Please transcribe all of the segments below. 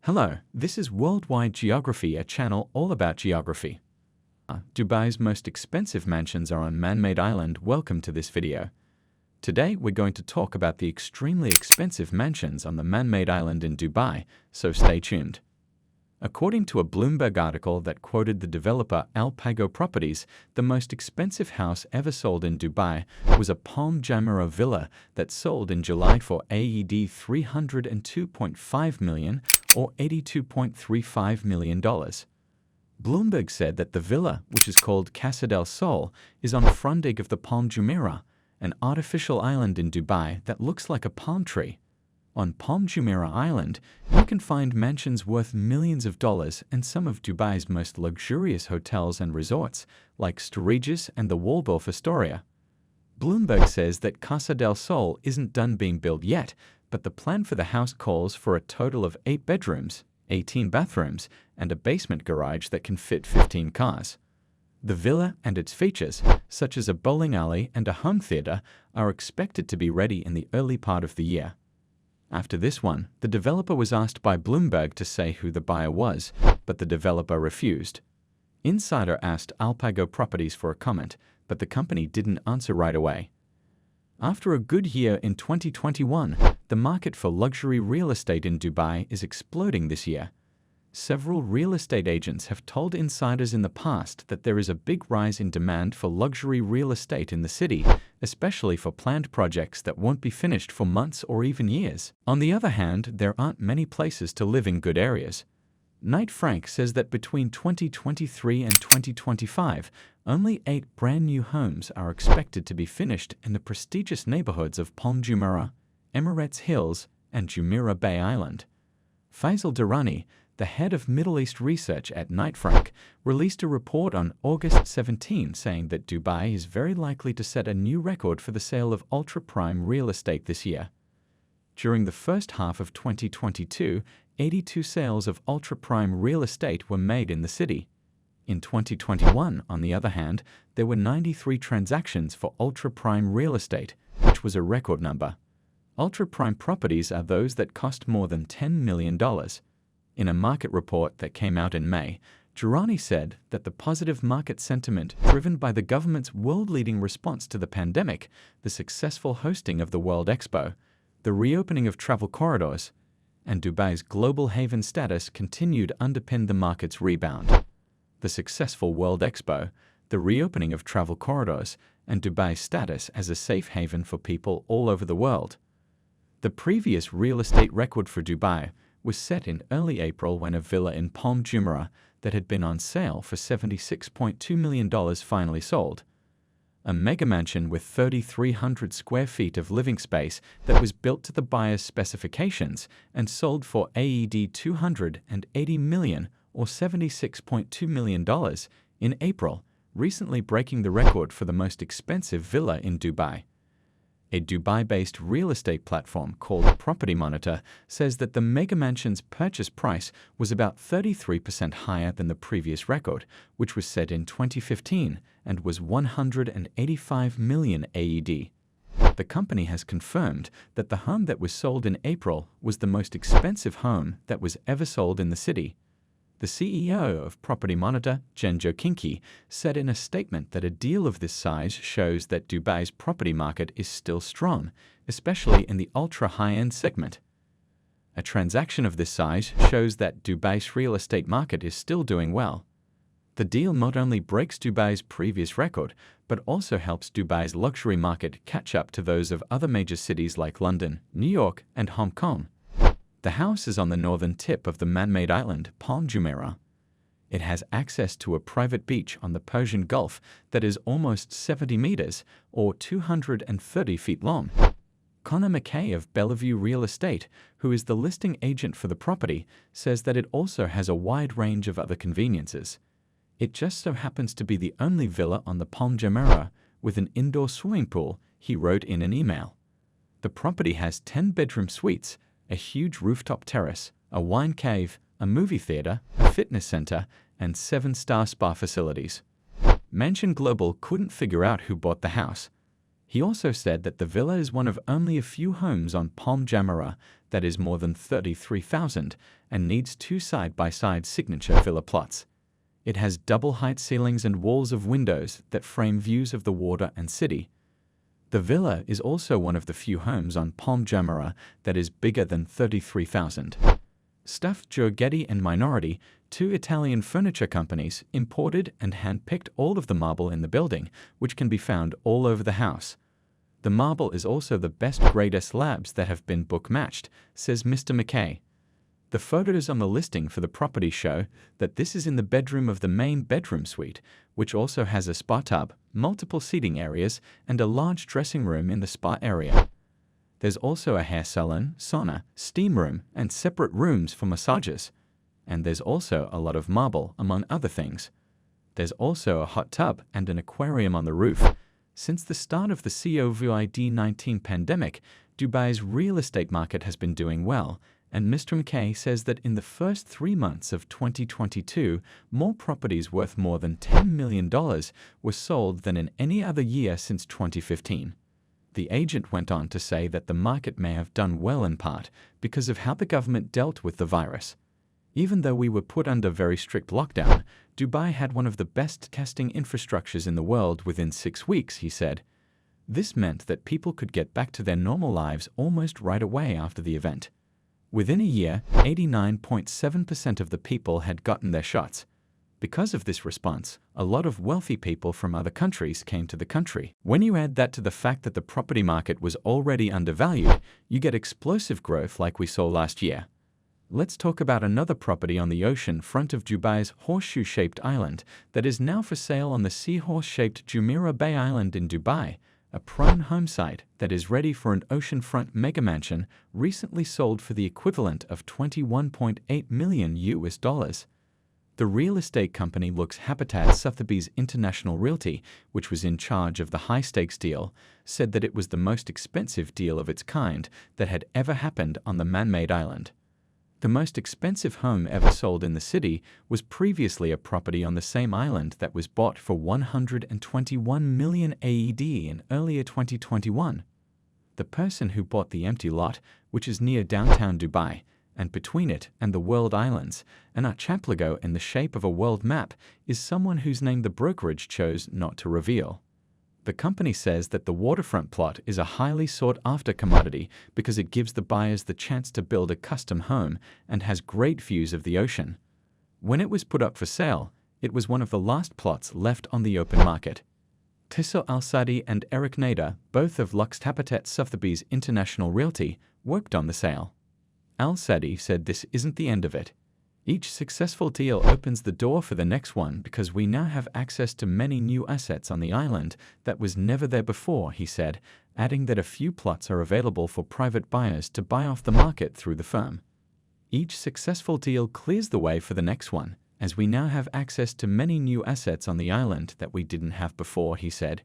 Hello, this is Worldwide Geography, a channel all about geography. Dubai's most expensive mansions are on man-made island. Welcome to this video. Today we're going to talk about the extremely expensive mansions on the man-made island in Dubai, so stay tuned. According to a Bloomberg article that quoted the developer Al Pago Properties, the most expensive house ever sold in Dubai was a Palm Jumeirah villa that sold in July for AED 302.5 million or $82.35 million. Bloomberg said that the villa, which is called Casa del Sol, is on frontage of the Palm Jumeirah, an artificial island in Dubai that looks like a palm tree. On Palm Jumeirah Island, you can find mansions worth millions of dollars and some of Dubai's most luxurious hotels and resorts, like Sturgis and the Waldorf Astoria. Bloomberg says that Casa del Sol isn't done being built yet, but the plan for the house calls for a total of 8 bedrooms, 18 bathrooms, and a basement garage that can fit 15 cars. The villa and its features, such as a bowling alley and a home theater, are expected to be ready in the early part of the year. After this one, the developer was asked by Bloomberg to say who the buyer was, but the developer refused. Insider asked Al Pago Properties for a comment, but the company didn't answer right away. After a good year in 2021, the market for luxury real estate in Dubai is exploding this year. Several real estate agents have told insiders in the past that there is a big rise in demand for luxury real estate in the city, especially for planned projects that won't be finished for months or even years. On the other hand, there aren't many places to live in good areas. Knight Frank says that between 2023 and 2025, only 8 brand new homes are expected to be finished in the prestigious neighborhoods of Palm Jumeirah, Emirates Hills, and Jumeirah Bay Island. Faisal Durrani, the head of Middle East research at Knight Frank, released a report on August 17 saying that Dubai is very likely to set a new record for the sale of ultra-prime real estate this year. During the first half of 2022, 82 sales of ultra-prime real estate were made in the city. In 2021, on the other hand, there were 93 transactions for ultra-prime real estate, which was a record number. Ultra-prime properties are those that cost more than $10 million. In a market report that came out in May, Durrani said that the positive market sentiment driven by the government's world-leading response to the pandemic, the successful hosting of the World Expo, the reopening of travel corridors, and Dubai's global haven status continued to underpin the market's rebound. The successful World Expo, the reopening of travel corridors, and Dubai's status as a safe haven for people all over the world. The previous real estate record for Dubai was set in early April when a villa in Palm Jumeirah that had been on sale for $76.2 million finally sold. A mega mansion with 3,300 square feet of living space that was built to the buyer's specifications and sold for AED 280 million or $76.2 million in April, recently breaking the record for the most expensive villa in Dubai. A Dubai-based real estate platform called Property Monitor says that the mega mansion's purchase price was about 33% higher than the previous record, which was set in 2015 and was 185 million AED. The company has confirmed that the home that was sold in April was the most expensive home that was ever sold in the city. The CEO of Property Monitor, Genjo Kinki, said in a statement that a deal of this size shows that Dubai's property market is still strong, especially in the ultra-high-end segment. A transaction of this size shows that Dubai's real estate market is still doing well. The deal not only breaks Dubai's previous record, but also helps Dubai's luxury market catch up to those of other major cities like London, New York, and Hong Kong. The house is on the northern tip of the man-made island, Palm Jumeirah. It has access to a private beach on the Persian Gulf that is almost 70 meters, or 230 feet long. Connor McKay of Bellevue Real Estate, who is the listing agent for the property, says that it also has a wide range of other conveniences. It just so happens to be the only villa on the Palm Jumeirah with an indoor swimming pool, he wrote in an email. The property has 10-bedroom suites, a huge rooftop terrace, a wine cave, a movie theater, a fitness center, and 7-star spa facilities. Mansion Global couldn't figure out who bought the house. He also said that the villa is one of only a few homes on Palm Jumeirah that is more than 33,000 and needs 2 side-by-side signature villa plots. It has double-height ceilings and walls of windows that frame views of the water and city. The villa is also one of the few homes on Palm Jumeirah that is bigger than 33,000. Stuffed Giorgetti and Minority, 2 Italian furniture companies, imported and hand-picked all of the marble in the building, which can be found all over the house. The marble is also the best grade slabs that have been book-matched, says Mr. McKay. The photos on the listing for the property show that this is in the bedroom of the main bedroom suite, which also has a spa tub, multiple seating areas, and a large dressing room in the spa area. There's also a hair salon, sauna, steam room, and separate rooms for massages. And there's also a lot of marble, among other things. There's also a hot tub and an aquarium on the roof. Since the start of the COVID-19 pandemic, Dubai's real estate market has been doing well, and Mr. McKay says that in the first 3 months of 2022, more properties worth more than $10 million were sold than in any other year since 2015. The agent went on to say that the market may have done well in part because of how the government dealt with the virus. Even though we were put under very strict lockdown, Dubai had one of the best testing infrastructures in the world within 6 weeks, he said. This meant that people could get back to their normal lives almost right away after the event. Within a year, 89.7% of the people had gotten their shots. Because of this response, a lot of wealthy people from other countries came to the country. When you add that to the fact that the property market was already undervalued, you get explosive growth like we saw last year. Let's talk about another property on the ocean front of Dubai's horseshoe-shaped island that is now for sale on the seahorse-shaped Jumeirah Bay Island in Dubai, a prime home site that is ready for an oceanfront mega mansion recently sold for the equivalent of $21.8 million US. The real estate company Lux Habitat Sotheby's International Realty, which was in charge of the high-stakes deal, said that it was the most expensive deal of its kind that had ever happened on the man-made island. The most expensive home ever sold in the city was previously a property on the same island that was bought for 121 million AED in earlier 2021. The person who bought the empty lot, which is near downtown Dubai, and between it and the World Islands, an archipelago in the shape of a world map, is someone whose name the brokerage chose not to reveal. The company says that the waterfront plot is a highly sought-after commodity because it gives the buyers the chance to build a custom home and has great views of the ocean. When it was put up for sale, it was one of the last plots left on the open market. Tissot Al-Sadi and Eric Nader, both of Lux Habitat Sotheby's International Realty, worked on the sale. Al-Sadi said this isn't the end of it. Each successful deal opens the door for the next one because we now have access to many new assets on the island that was never there before, he said, adding that a few plots are available for private buyers to buy off the market through the firm. Each successful deal clears the way for the next one, as we now have access to many new assets on the island that we didn't have before, he said.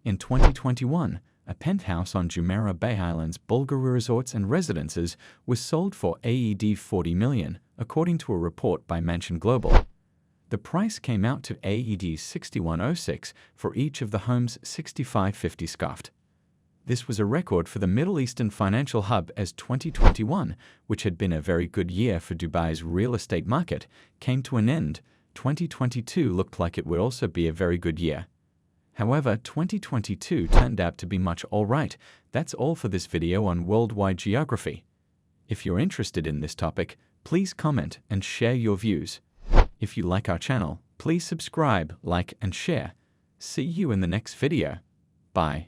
In 2021, a penthouse on Jumeirah Bay Island's Bulgari Resorts and Residences was sold for AED 40 million, according to a report by Mansion Global. The price came out to AED 6106 for each of the home's 6550 scuffed. This was a record for the Middle Eastern financial hub as 2021, which had been a very good year for Dubai's real estate market, came to an end. 2022 looked like it would also be a very good year. However, 2022 turned out to be much alright. That's all for this video on worldwide geography. If you're interested in this topic, please comment and share your views. If you like our channel, please subscribe, like, and share. See you in the next video. Bye.